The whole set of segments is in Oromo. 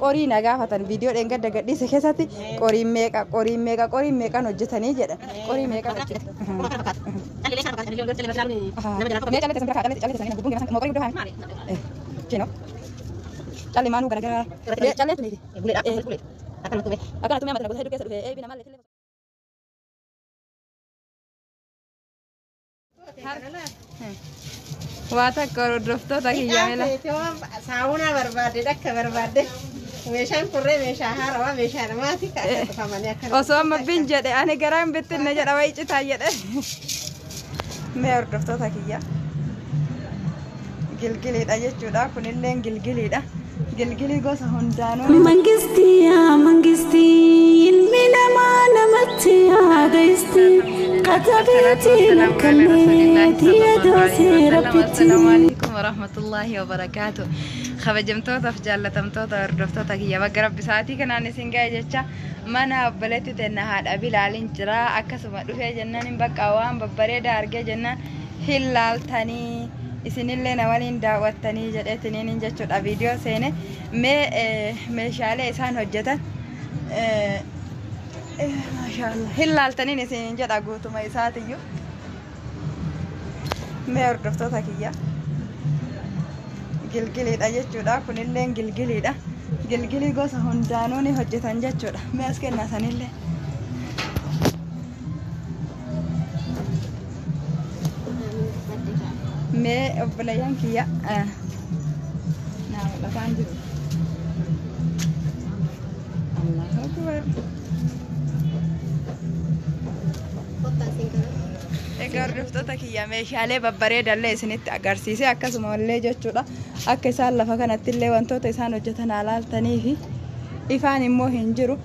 qorii nagaafatan viidiyoo dhenga dagadhiise keessatti qoriin meeqa hojjetanii jedha qorii meeqa hojjetan Cali manu gara-gara Cali tu ni akan tu mata nak hidup kesat bina mal Wata korodrofto tak hiyamela sauna barbade dakka barbade meeshaan kurree meeshaa haarawaa meeshaa namaati akka tufamanii akka osoo amma bin jedhe ani garaan bittinne jedha wayi citaa jedhe mee hordoftoota kiyya gilgiliidha jechuudha kunillee gilgiliidha gilgilii gosa hundaanuu mangisti ilmi namaa namatti yaadaisti qatabeeti lakkalleeti yaadosee rabbitti Assalamu alaikum warahmatullahi wabarakatuh kabajamtoota fi jaallatamtoota hordoftoota kiyya bagga rabbi sa'aatii kanaan isin ga'e jecha mana abbaletti tenna haadha bilaalin jira akkasuma dhufee jennaan bakka waan babbareeda argee jennaan hin laaltanii isinillee na waliin daawwattanii jedheetiniin jechuudha viidiyoo seene meeshaalee isaan hojjetan maashaallah hin laaltaniin isin jedha guutuma isaatiyyuu mee hordoftoota kiyya gilgiliidha jechuudha kunillee gilgiliidha gilgilii gosa hundaanuu ni hojjetan jechuudha mee as kennaa sanillee mee obboleeyyan kiyya naa lafaan jiru Allahu akbar hordoftoota kiyya meeshaalee babbareedallee isinitti agarsiise akkasuma illee jechuudha akka isaan lafa kanatti illee wantoota isaan hojjetan alaaltanii fi ifaan immoo hin jiru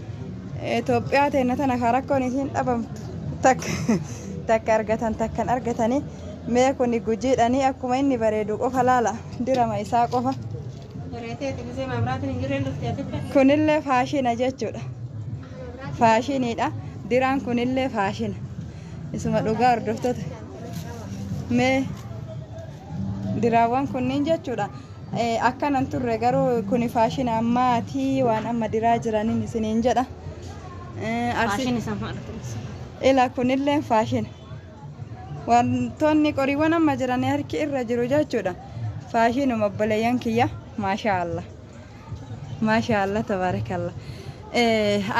Itoophiyaa teena tana karakkoon isin dhabamtu takka argatan takkan argatanii mee kuni gujiidhanii akkuma inni bareedu qofa laala dirama isaa qofa kunillee faashina jechuudha faashiniidha diraan kunillee faashina isuma dhugaa hordoftoota mee diraawwan kunniin jechuudha akkanan turre garuu kuni faashina ammaatii waan amma diraa jiraniin isiniin jedha ila kunillee faashina wantoonni qoriiwwan amma jiran harki irra jiru jechuudha faashinuma obboleeyyan kiyya maashaallah tabaarakallah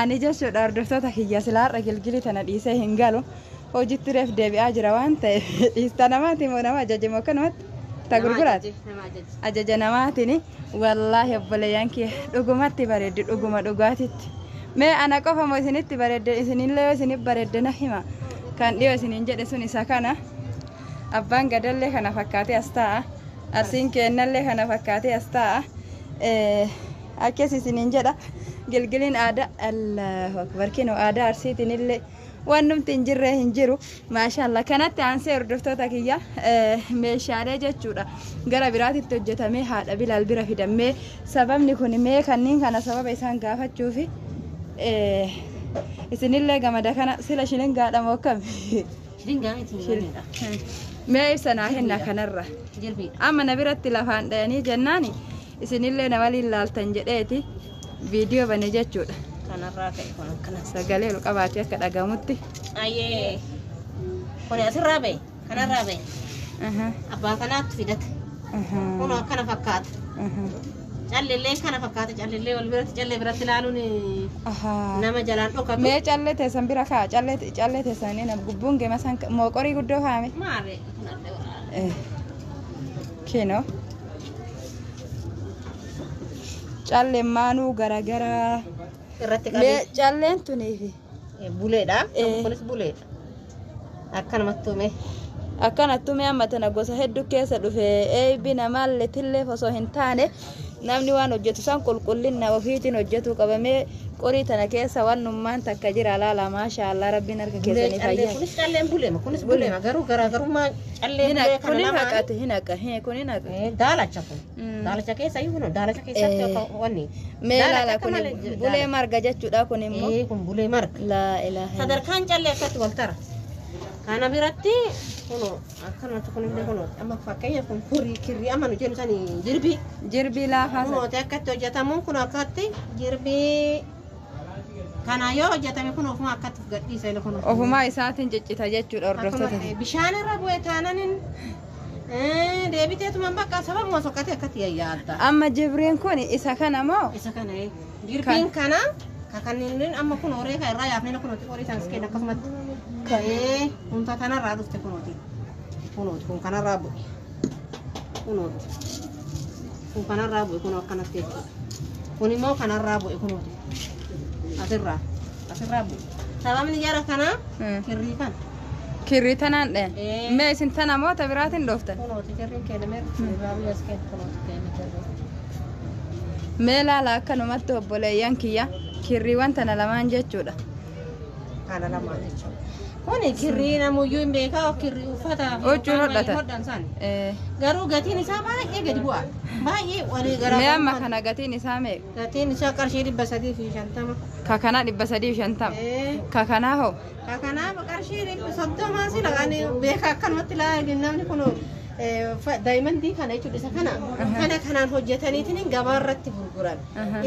ani jechuudha hordoftoota kiyya silaarra gilgilii tana dhiisee hin galu hojiitti reef deebi'aa jira waan ta'eef dhiista namaati moo nama ajajamoo akkanumatti ta gurguraati ajaja namaatiin wallaahi obboleeyyan kiyya dhugumatti bareeddi dhuguma dhugaatitti mee ana qofa moo isinitti bareedde isinillee yoo isinif bareedde na hima kan dhiyoo isiniin jedhe sun isa kana abbaan gadallee kana fakkaatee as taa'a arsiin keennallee kana fakkaatee as taa'a akkas isiniin jedha gilgiliin aadaa Allahu akbar kinoo aadaa arsiitinillee waan numti hin jirre hin jiru maashaallah kanatti aansee hordoftoota kiyya meeshaalee jechuudha gara biraatitti hojjetamee haadha bilaal bira fidamee sababni kun mee kanniin kana sababa isaan gaafachuufi isinillee gamada kana sila shilingaadha moo akkam mee ibsanaa henna kanarra amma na biratti lafaan dhayanii jennaani isinillee na waliin laaltan jedheeti viidiyoo bane jechuudha kanarraa ka'e kun akkana sagalee qabaatee akka dhagamutti ayyee kun asirraa ba'e kanarraa ba'e abbaa kanaatti fidate kun akkana fakkaata callillee kana fakkaata callillee wal biratti callee biratti ilaaluun nama jalaan dhokatu mee callee teessan bira kaa callee teessanii na gubbuun geema san mooqorii guddoo kaame maare kino callee maanuu garagara irratti mee calleen tuniifi buleedha kunis buleedha akkanattume amma tana gosa hedduu keessa dhufe eebi namaallee tillee osoo hin taane namni waan hojjetu san qulqullina ofiitiin hojjetu qabamee qorii tana keessa wannummaan takka jira laala maashaallah rabbiin harka keessanii fayyaa kunis calleen buleema kunis buleema garuu garaagarummaa callee bulee kana lama kun hin haqa daalacha kun daalacha keessa iyyuu daalacha keessatti wanni mee laala kun bulee marga jechuudha kun immoo kun bulee marga laa ilaaha sadarkaan callee akkatti wal tara Kana biratti kuno akkanumatti kunillee kuno amma fakkeenyaaf kun kirrii amma nu jennu sani jirbii laafaa kuno akkatti hojjetamuun kun akkatti jirbii kana yoo hojjetame kun ofuma akkatti gadhiisee kun ofumaa isaatiin ciccita jechuudha hordoftoota bishaan irra bu'ee taananiin deebiteetuma bakka sababuma sokkatee akkatti yaadda amma jibriin kun isa kana moo isa kana jirbiin kana kakanniin amma kun horee ka irraa yaafnee kun horii isaan iskeen akkasumatti ka'ee kunta kanarraa dhufte kunooti kun kanarraa bu'e kunooti kun kanarraa bu'e kun akkanatti jechuudha kun immoo kanarraa bu'e kunooti asirraa bu'e sababni jara kanaa kirrii kana kirrii tanaan dhe mee isin tana moota biraatiin dhooftan kunooti kirriin keelamee baabiyyaa iskeen kunooti keelamee mee laala akkanumatti obboleeyyan kiyya kirriiwwan tana lamaan jechuudha kana lamaan jechuudha kuni kirrii namuyyuu hin beekaa kirrii uffata huccuu hodhatan garuu gatiin isaa baay'ee gadi bu'a baay'ee walii garaa mee amma kana gatiin isaa mee gatiin isaa qarshii 350 ka kana 350 ka kanaa hoo ka kanaa qarshii 30 si laqani beekaa akkanumatti laa namni kun daa'imandii kana jechuudha isa kana kanaan hojjetaniitiin gabaa irratti gurguran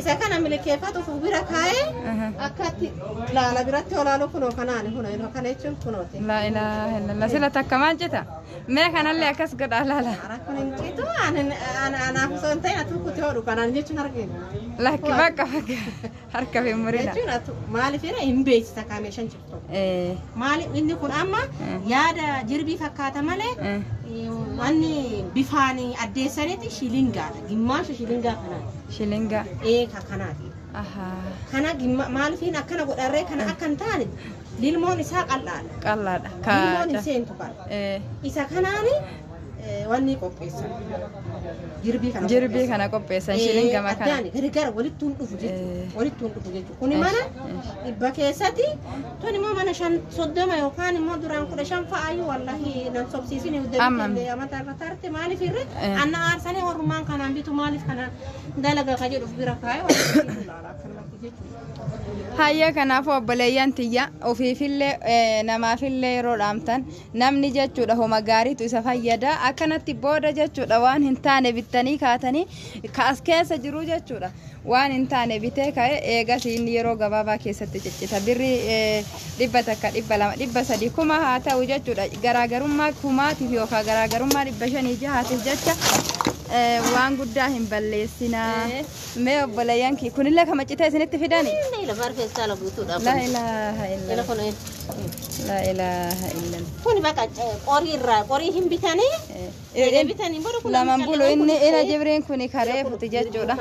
isa kana milikeeffatuuf bira kaa'ee akkatti laala biratti olaaluu kunoo kanaan kana jechuun kunooti laa ilaaha illallah sila takka maal jeta mee kanallee akkas godhaa laala kun hin citu anaaf osoo hin ta'in atu kuti hodhu kanaan jechuun arginu lakki bakka harka fi murina jechuun maaliif hin beeksisa kaameeshan jirtu maaliif inni kun amma yaada jirbii fakkaata malee wanni bifaanii addeessaniiti shilingaadha gimmaasha shilingaa kanaati shilingaa ka kanaati kana maalifiin akkana godharree kana akka hin taane lilmoon isaa qal'aadha lilmoon hin seentu kana isa kanaani wanni qopheessan jirbii kana qopheessan shilinga makana gargar walittuun dhufu jechuudha kuni mana dhibba keessatti tuni immoo mana 30 yookaan immoo duraan 15 fa'aayyuu wallahi nan sobsiisini uddee amata irra tarte maaliif irre anna aarsanii hormaan kanaan bitu maaliif kana dalaga ka jedhuuf bira kaa'e hayya kanaaf obboleeyyan tiyya ofiifillee namaafillee yeroo dhaamtan namni jechuudha homa gaariitu isa fayyada akkanatti booda jechuudha waan hin taane bittanii kaatanii ka as keessa jiru jechuudha waan hin taane bitee ka'e eegasiin yeroo gabaabaa keessatti ciccita birri 100 200 300 kuma haa ta'u jechuudha garaagarummaa kumaatiif yookaan garaagarummaa 500 jahaatiif jecha waan guddaa hin balleessinaa mee obboleeyyan kii kunillee kama citee isinitti fidani la ilaha illallah la ilaha illallah kun bakka qorii hin bitanii bitanii boru kun lama bulu inni ina jibriin kuni karee futi jechuudha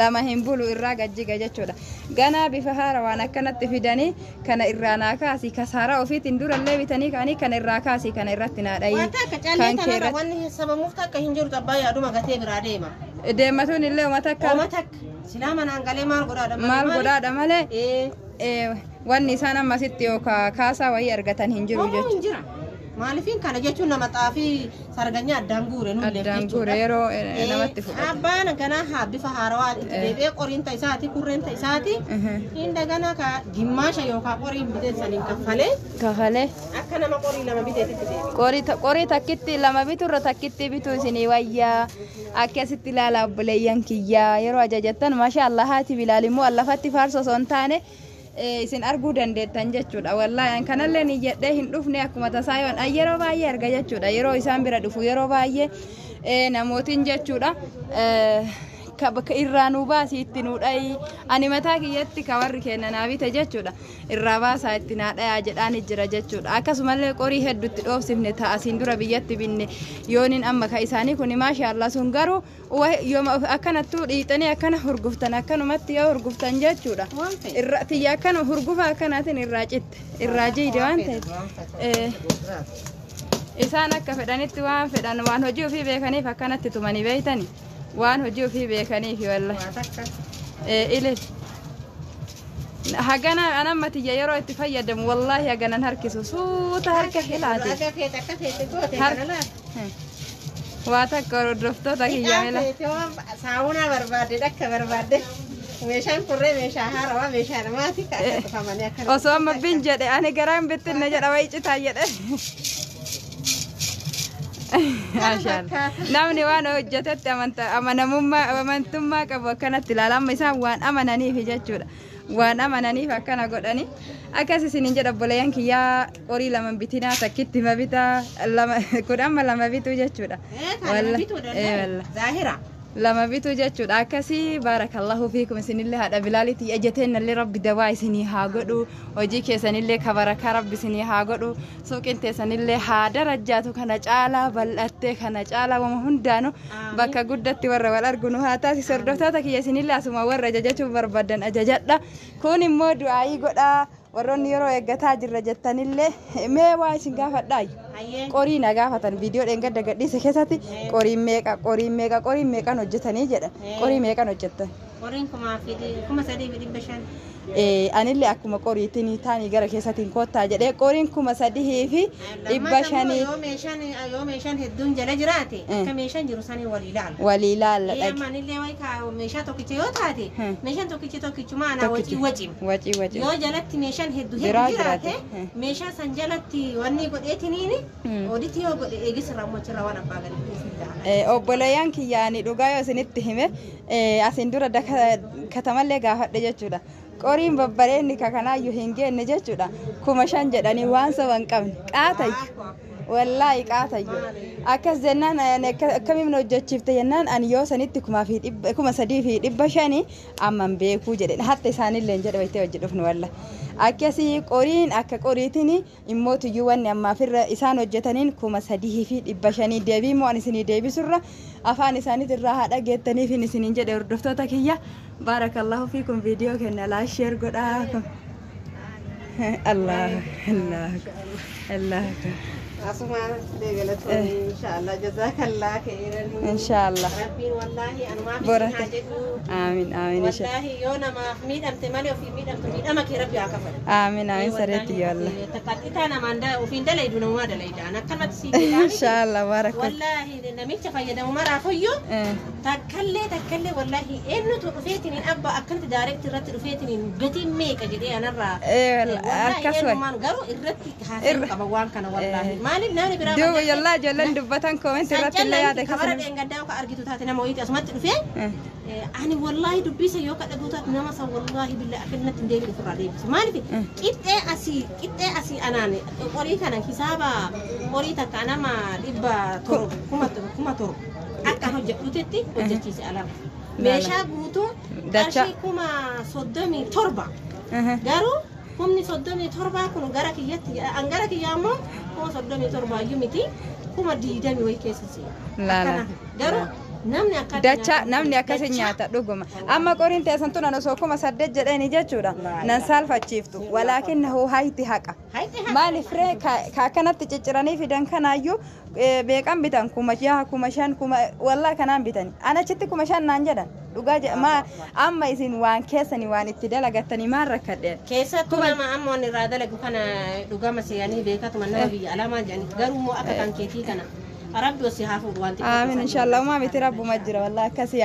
lama hin bulu irraa gajjiga jechuudha ganaa bifa haarawaan akkanatti fidanii kana irraa naa kaasii kasaaraa ofiitiin durallee bitanii kaanii kana irraa kaasii kana irratti naa dhayii kan keerratti wanni sabamuuf takka hin jiru tabbaa yaaduma gatee biraa deema deematuun illee uumatakka silaa manaan galee maal godhaadha malee wanni isaan ammasitti yookaan kaasaa wayii argatan hin jiru jechuudha. Maaliifin kana jechuun nama xaafii sarganya addaan guure nullee jechuudha. Yeroo namatti fudhatu. Abbaan ganaa bifa haarawaa itti deebi'ee qoriinta isaati kurreenta isaati hinda ganaa ka gimmaasha yookaan qoriin biteessaniin kaffalee akka nama qorii lama biteetitti deebi'e. Qorii takkitti lama biturra takkitti bituu isinii wayyaa akkasitti ilaala obboleeyyan kiyyaa yeroo ajajattan maashaallah haati bilaal immoo allafatti faarsoo osoo hin taane isin arguu dandeettan jechuudha wallahi kanallee ni jedhee hin dhufne akkuma tasaa yoon yeroo baay'ee arga jechuudha yeroo isaan bira dhufu yeroo baay'ee namootiin jechuudha bakka irraa nu baasii itti nu dhayi ani mataa kiyyatti ka warri kenna naa bite jechuudha irraa baasaa itti naa dhayaa jedhaan jira jechuudha akkasumallee qorii hedduutti dhoofsifne ta'asiin dura biyyatti binne yoonin amma ka isaanii kun maashaallah sun garuu yooma akkanattuu dhiixanii akkana hurguftan akkanumatti yoo hurguftan jechuudha irra tiyya akkana hurgufa akkanaatiin irraa citte irraa jiide waan ta'eef isaan akka fedhanitti waan fedhan waan hojii ofii beekaniif akkanatti tumanii beeytani waan hojii ofii beekaniif wallahi ilil hagana anammati yeroo itti fayyadamu wallahi haganan harkisu suuta harka hilaate waa takka hordoftoota kiyya mila saawuna barbaadde dhakka barbaadde meeshaan kurree meeshaa haarawaa meeshaa namaati akka tufamanii akka osoo amma bin jedhe ani garaan bittinna jedha wayi citaa jedhe namni waan hojjetetti amantummaa qabu akkanatti ilaala amma isaan waan amananiif jechuudha waan amananiif akkana godhani akkas isinin jedha obboleeyyan kiyyaa horii lama bitinaa takkitti ma bitaa kudhan lama bituu jechuudha zaahira lama bituu jechuudha akkasii baarakallahu fiikum isinillee haadha bilaalitii ejjeteenallee rabbi dawaa isinii haa godhu hojii keessanillee kabarakaa rabbi isinii haa godhu suuqiin teessanillee haa darajjaatu kana caalaa bal'attee kana caalaa wama hundaanu bakka guddatti warra wal arginu haa taasisu hordoftoota kiyya isinillee asuma warra ajajachuuf barbaadan ajajadha kun immoo du'aayii godhaa warroonni yeroo eeggataa jirra jettanillee mee waa isin gaafadhaa qorii na gaafatan viidiyoo dheengadda gadhiise keessatti qoriin meeqan hojjetanii jedha qorii meeqan hojjettan qoriin kuma 3,500 anillee akkuma qoriitiin taanii gara keessatiin koottaa jedhee qoriin kuma 3,500 yoo meeshaan hedduun jala jiraate akka meeshaan jiru sanii walii ilaalla manillee wayi meeshaa tokkicha yoo taate meeshaan tokkichuma anaa wacii yoo jalatti meeshaan hedduu jiraate meeshaa san jalatti wanni godheetiniini ooditti yoo godhe eegisirraa mochirraa waan abbaa galii obboleeyyan kiyyaanii dhugaa yoo isinitti hime asin dura katamallee gaafadhe jechuudha qoriin babbareenni kakanaayyuu hin geenne jechuudha kuma 5 jedhanii waan saban qabne qaatayyu wallaahi qaatayyu akkas jennaan akkamiin hojjechiifte jennaan ani yoo sanitti kuma 3,500 amman beekuu jedhe hatta isaanillee jedhe wayitee hojii dhufnu walla akkasii qoriin akka qoriitiin immoo tuyyuu wanni ammaafirra isaan hojjetaniin kuma 3,500 deebii moo ani isinii deebisurra afaan isaaniitirraa haadha geettaniif isiniin jedhe hordoftoota kiyya baarakallahu fiikum viidiyoo kenna laa sheer godhaa Allah أسمع ديجلتو إن شاء الله جزاك الله خيرا إن شاء الله ربي والله أنا ما في بركة. حاجة آمين آمين إن شاء والله يونا ما ميد أم تمالي وفي ميد أم تميد أما كي ربي أكفر آمين آمين سريتي يا الله تقطيت أنا من دا وفي دلا يدون ما دلا يدا أنا كلمة إن شاء الله بارك الله والله نميت فيدا ومرة فيو تكلي والله إنه ترفيتني أبا أكلت دايركت رت ترفيتني قتي ميك أجدي أنا را إيه والله كسوة إنه ما نقرو الرت حاسب أبوان كنا والله مالي ناني برا دو يلا جلن دبتان كومنت رت الله يا دك كبرت إن قدام كأرجيتو تاتنا مويت أسمت رفيع أنا والله دبي سيوك أدقوتات نمسا والله بالله أكلنا تندير الفرادي بس مالي في كت أسي أنا قريت أنا حسابا قريت أنا ما دبا تور كم تور أكا هجتي هجتي على meeshaa guutuu qarshii kuma 37 garuu kumni 37 kun gara kiyyatti an gara kiyyaammoo kuma 37 iyyuu miti kuma 20 way keessasi laala garuu namni akka dacha namni akkasi nyaata dhuguma amma qoriin teessan tun ana soo kuma 8 jedhani jechuudha nan saalfachiiftu walaakinnahu hayti haqa maali free ka kanatti cicciranii fidan kanaayyuu beekan bitan kuma 5 kuma wallahi kanaan bitan ana chitti kuma 5 naan jedhan dhugaa ma amma isin waan keessani waan itti dalagattani maan rakkadhe keessattuu nama amma waan irraa dalagu kana dhugaa masiyanii beekatu manna biyya alamaa jedhani garuu moo akka kan keetii kana ربي وسيحافظ وانت آمين إن شاء الله وما بتربو مجرى والله كسي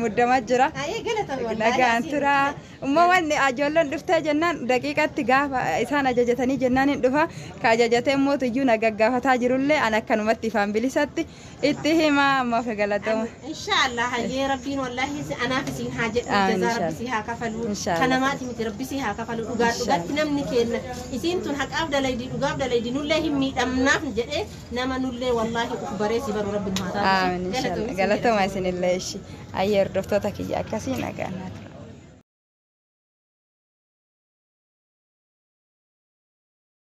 مدة مجرى قلت والله لقى أنترا وما واني أجولن دفتا جنان دقيقة تقافة إسانا جاجتني جنان دفا كاجاجتين موت يجونا قاقافة تاجرون لي أنا كانوا متفان بلساتي اتهما ما في قلتهم إن شاء الله هاي ربي والله أنا في سين حاجة جزار بسيها كفلو كنا ما تمت ربي سيها كفلو وقعد نمني كنا إسين تون حق أبدا ليدي وقعد ليدي نولله ميت أمناف جئ نما نولله والله بريسي بر ربنا آمين إن شاء الله قالت ما يسن الله شيء أير دفتاتك يا كسينا كانت